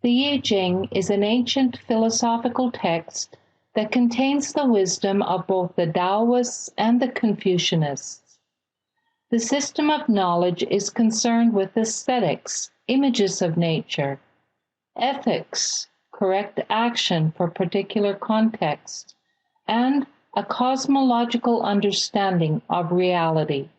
The Yijing is an ancient philosophical text that contains the wisdom of both the Taoists and the Confucianists. The system of knowledge is concerned with aesthetics, images of nature, ethics, correct action for particular context, and a cosmological understanding of reality.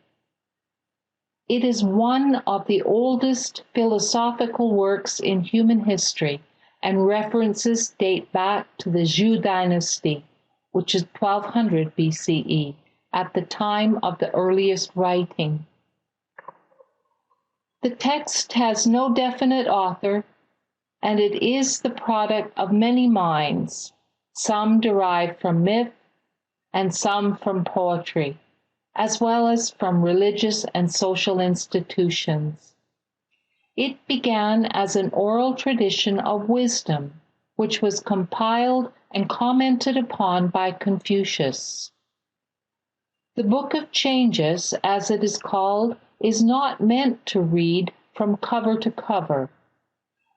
It is one of the oldest philosophical works in human history, and references date back to the Zhou dynasty, which is 1200 BCE, at the time of the earliest writing. The text has no definite author, and it is the product of many minds, some derived from myth and some from poetry, as well as from religious and social institutions. It began as an oral tradition of wisdom, which was compiled and commented upon by Confucius. The Book of Changes, as it is called, is not meant to read from cover to cover.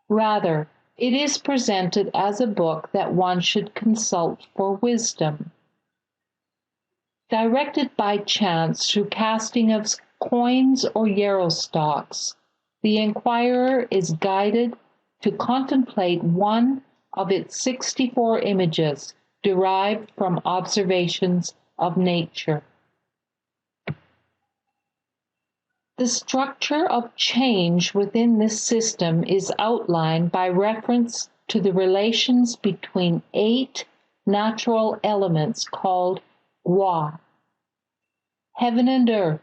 Rather, it is presented as a book that one should consult for wisdom. Directed by chance through casting of coins or yarrow stalks, the inquirer is guided to contemplate one of its 64 images derived from observations of nature. The structure of change within this system is outlined by reference to the relations between 8 natural elements called Gua: heaven and earth,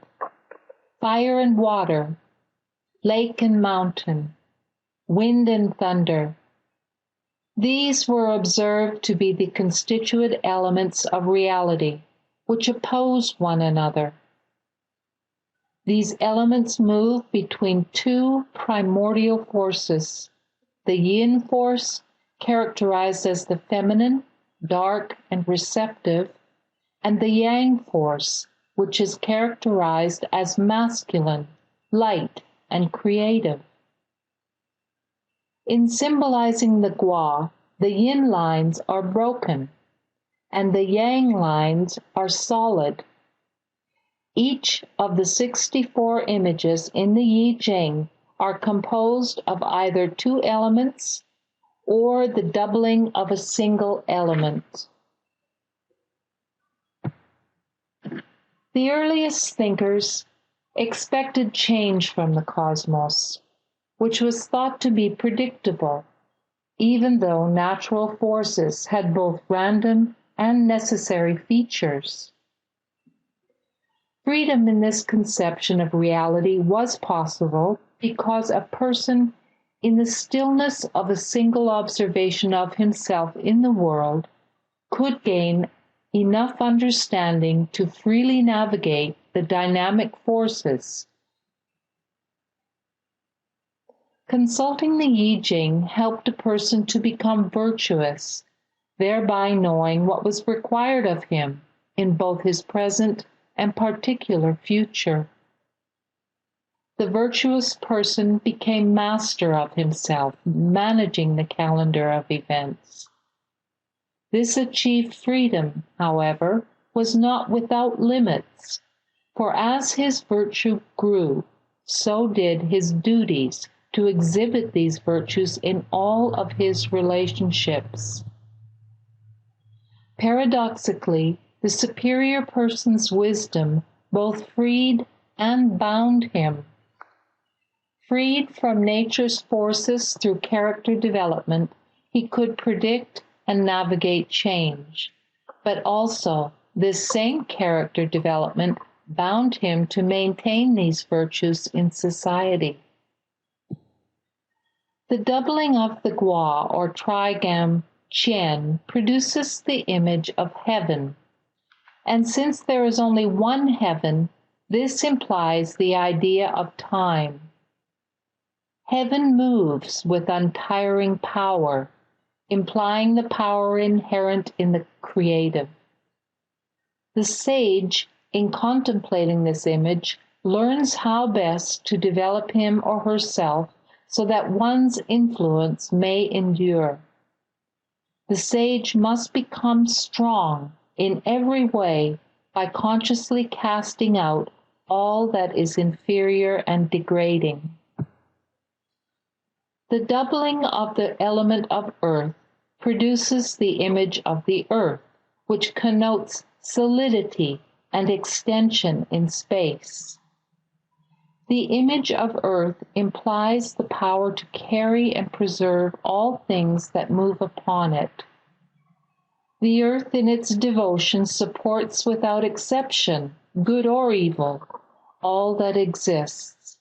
fire and water, lake and mountain, wind and thunder. These were observed to be the constituent elements of reality, which oppose one another. These elements move between 2 primordial forces: the yin force, characterized as the feminine, dark and receptive, and the yang force, which is characterized as masculine, light, and creative. In symbolizing the Gua, the yin lines are broken, and the yang lines are solid. Each of the 64 images in the Yijing are composed of either 2 elements or the doubling of a single element. The earliest thinkers expected change from the cosmos, which was thought to be predictable, even though natural forces had both random and necessary features. Freedom in this conception of reality was possible because a person, in the stillness of a single observation of himself in the world, could gain enough understanding to freely navigate the dynamic forces. Consulting the Yijing helped a person to become virtuous, thereby knowing what was required of him in both his present and particular future. The virtuous person became master of himself, managing the calendar of events. This achieved freedom, however, was not without limits, for as his virtue grew, so did his duties to exhibit these virtues in all of his relationships. Paradoxically, the superior person's wisdom both freed and bound him. Freed from nature's forces through character development, he could predict and navigate change. But also, this same character development bound him to maintain these virtues in society. The doubling of the Gua, or trigam Qian, produces the image of heaven. And since there is only one heaven, this implies the idea of time. Heaven moves with untiring power, implying the power inherent in the creative. The sage, in contemplating this image, learns how best to develop him or herself so that one's influence may endure. The sage must become strong in every way by consciously casting out all that is inferior and degrading. The doubling of the element of earth produces the image of the earth, which connotes solidity and extension in space. The image of earth implies the power to carry and preserve all things that move upon it. The earth in its devotion supports without exception, good or evil, all that exists.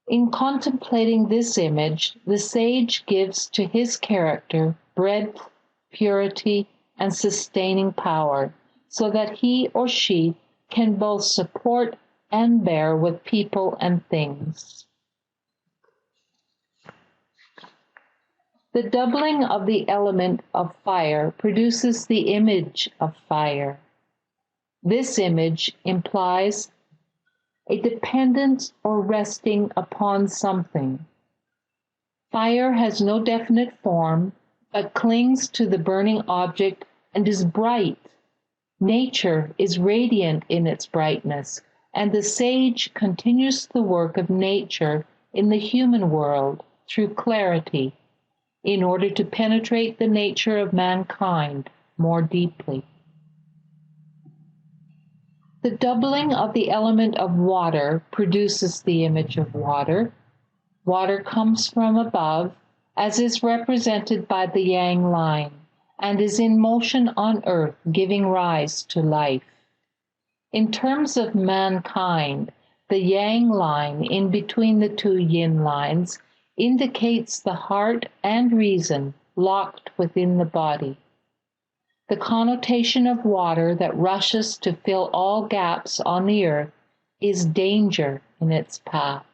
In contemplating this image, the sage gives to his character breadth, purity, and sustaining power, so that he or she can both support and bear with people and things. The doubling of the element of fire produces the image of fire. This image implies a dependence or resting upon something. Fire has no definite form, but clings to the burning object and is bright. Nature is radiant in its brightness, and the sage continues the work of nature in the human world through clarity, in order to penetrate the nature of mankind more deeply. The doubling of the element of water produces the image of water. Water comes from above, as is represented by the yang line, and is in motion on earth, giving rise to life. In terms of mankind, the yang line in between the two yin lines indicates the heart and reason locked within the body. The connotation of water that rushes to fill all gaps on the earth is danger in its path.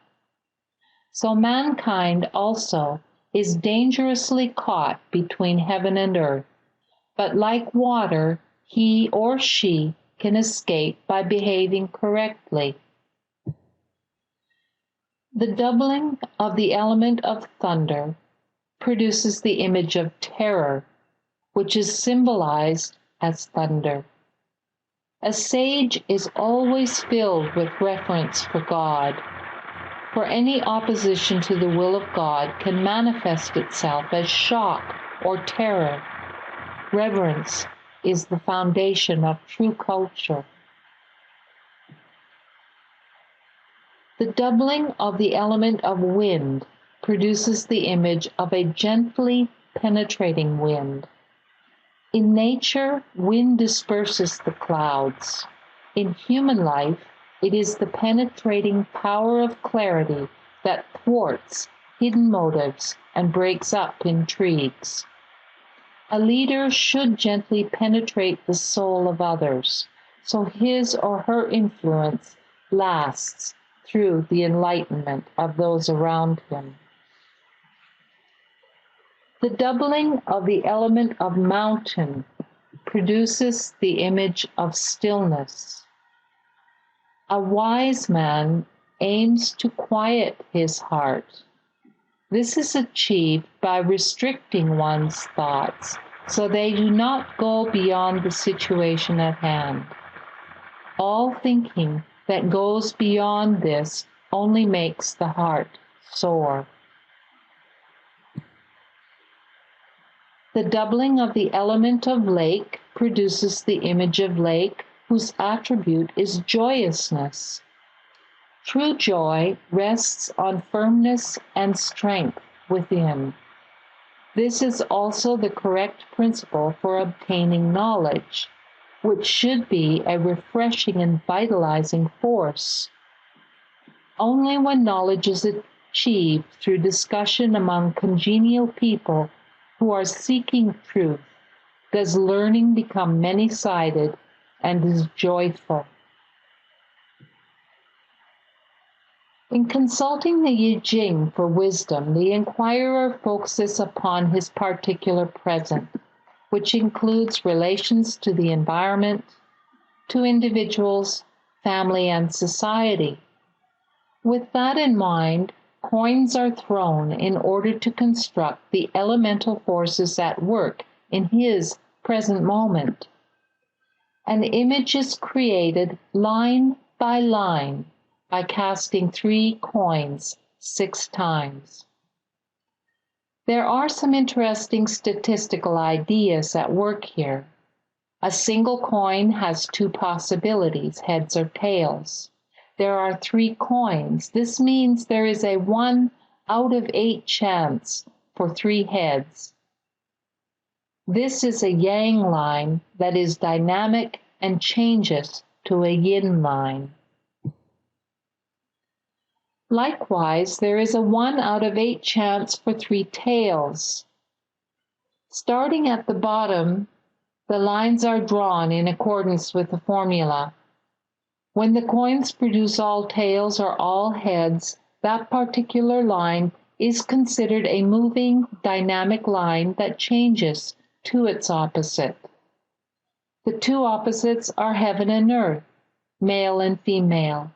So mankind also is dangerously caught between heaven and earth, but like water, he or she can escape by behaving correctly. The doubling of the element of thunder produces the image of terror, which is symbolized as thunder. A sage is always filled with reverence for God, for any opposition to the will of God can manifest itself as shock or terror. Reverence is the foundation of true culture. The doubling of the element of wind produces the image of a gently penetrating wind. In nature, wind disperses the clouds. In human life, it is the penetrating power of clarity that thwarts hidden motives and breaks up intrigues. A leader should gently penetrate the soul of others, so his or her influence lasts through the enlightenment of those around him. The doubling of the element of mountain produces the image of stillness. A wise man aims to quiet his heart. This is achieved by restricting one's thoughts so they do not go beyond the situation at hand. All thinking that goes beyond this only makes the heart sore. The doubling of the element of lake produces the image of lake, whose attribute is joyousness. True joy rests on firmness and strength within. This is also the correct principle for obtaining knowledge, which should be a refreshing and vitalizing force. Only when knowledge is achieved through discussion among congenial people who are seeking truth does learning become many-sided and is joyful. In consulting the Yijing for wisdom, the inquirer focuses upon his particular present, which includes relations to the environment, to individuals, family, and society. With that in mind, coins are thrown in order to construct the elemental forces at work in his present moment. An image is created line by line by casting 3 coins 6 times. There are some interesting statistical ideas at work here. A single coin has 2 possibilities, heads or tails. There are 3 coins. This means there is a 1 out of 8 chance for 3 heads. This is a yang line that is dynamic and changes to a yin line. Likewise, there is a 1 out of 8 chance for 3 tails. Starting at the bottom, the lines are drawn in accordance with the formula. When the coins produce all tails or all heads, that particular line is considered a moving, dynamic line that changes to its opposite. The 2 opposites are heaven and earth, male and female.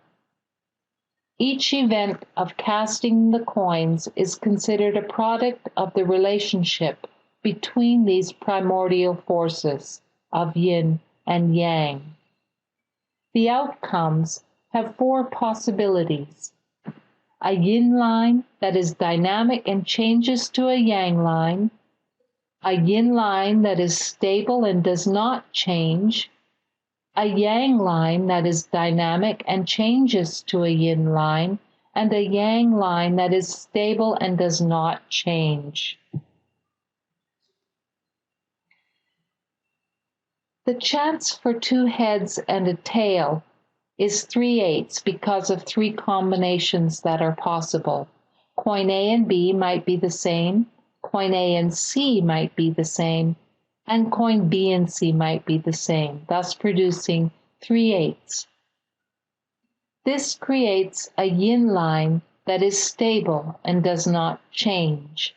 Each event of casting the coins is considered a product of the relationship between these primordial forces of yin and yang. The outcomes have 4 possibilities: a yin line that is dynamic and changes to a yang line, a yin line that is stable and does not change, a yang line that is dynamic and changes to a yin line, and a yang line that is stable and does not change. The chance for 2 heads and a tail is 3/8 because of 3 combinations that are possible. Coin A and B might be the same, coin A and C might be the same, and coin B and C might be the same, thus producing 3/8. This creates a yin line that is stable and does not change.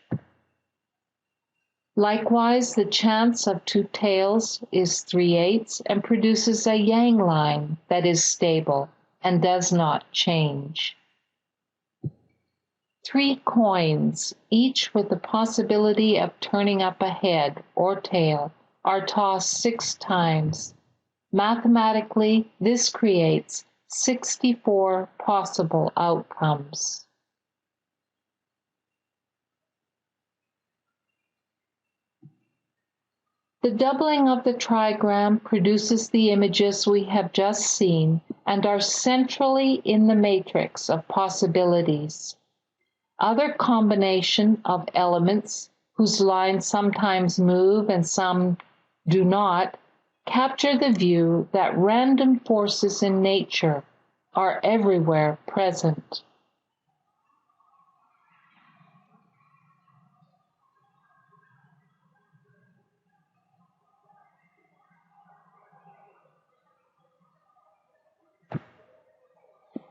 Likewise, the chance of 2 tails is 3/8 and produces a yang line that is stable and does not change. 3 coins, each with the possibility of turning up a head or tail, are tossed 6 times. Mathematically, this creates 64 possible outcomes. The doubling of the trigram produces the images we have just seen and are centrally in the matrix of possibilities. Other combination of elements, whose lines sometimes move and some do not, capture the view that random forces in nature are everywhere present.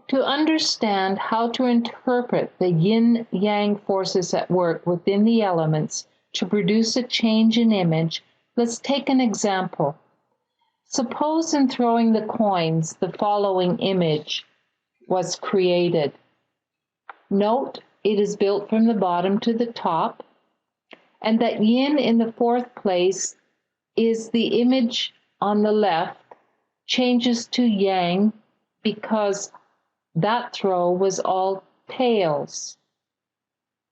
To understand how to interpret the yin-yang forces at work within the elements to produce a change in image, let's take an example. Suppose in throwing the coins, the following image was created. Note, it is built from the bottom to the top, and that yin in the 4th place is the image on the left changes to yang because that throw was all tails.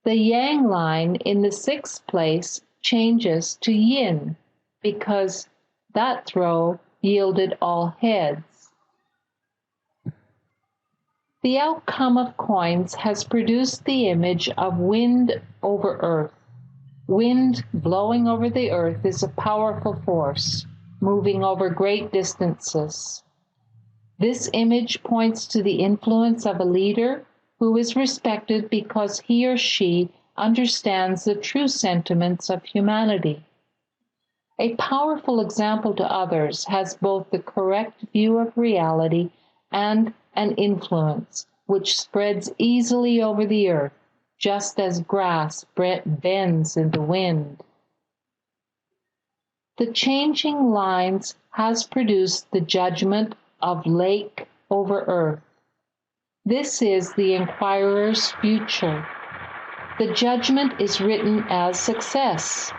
The yang line in the 6th place changes to yin because that throw yielded all heads. The outcome of coins has produced the image of wind over earth. Wind blowing over the earth is a powerful force, moving over great distances. This image points to the influence of a leader who is respected because he or she understands the true sentiments of humanity. A powerful example to others has both the correct view of reality and an influence which spreads easily over the earth, just as grass bends in the wind. The changing lines has produced the judgment of lake over earth. This is the inquirer's future. The judgment is written as success.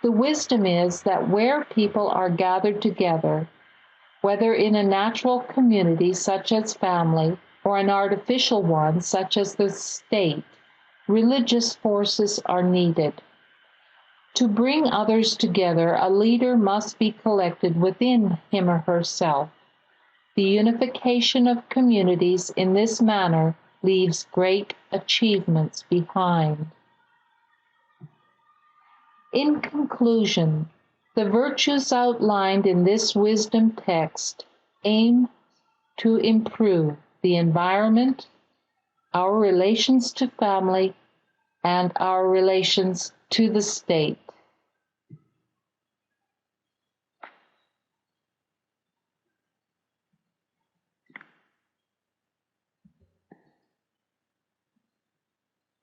The wisdom is that where people are gathered together, whether in a natural community such as family or an artificial one such as the state, religious forces are needed. To bring others together, a leader must be collected within him or herself. The unification of communities in this manner leaves great achievements behind. In conclusion, the virtues outlined in this wisdom text aim to improve the environment, our relations to family, and our relations to the state.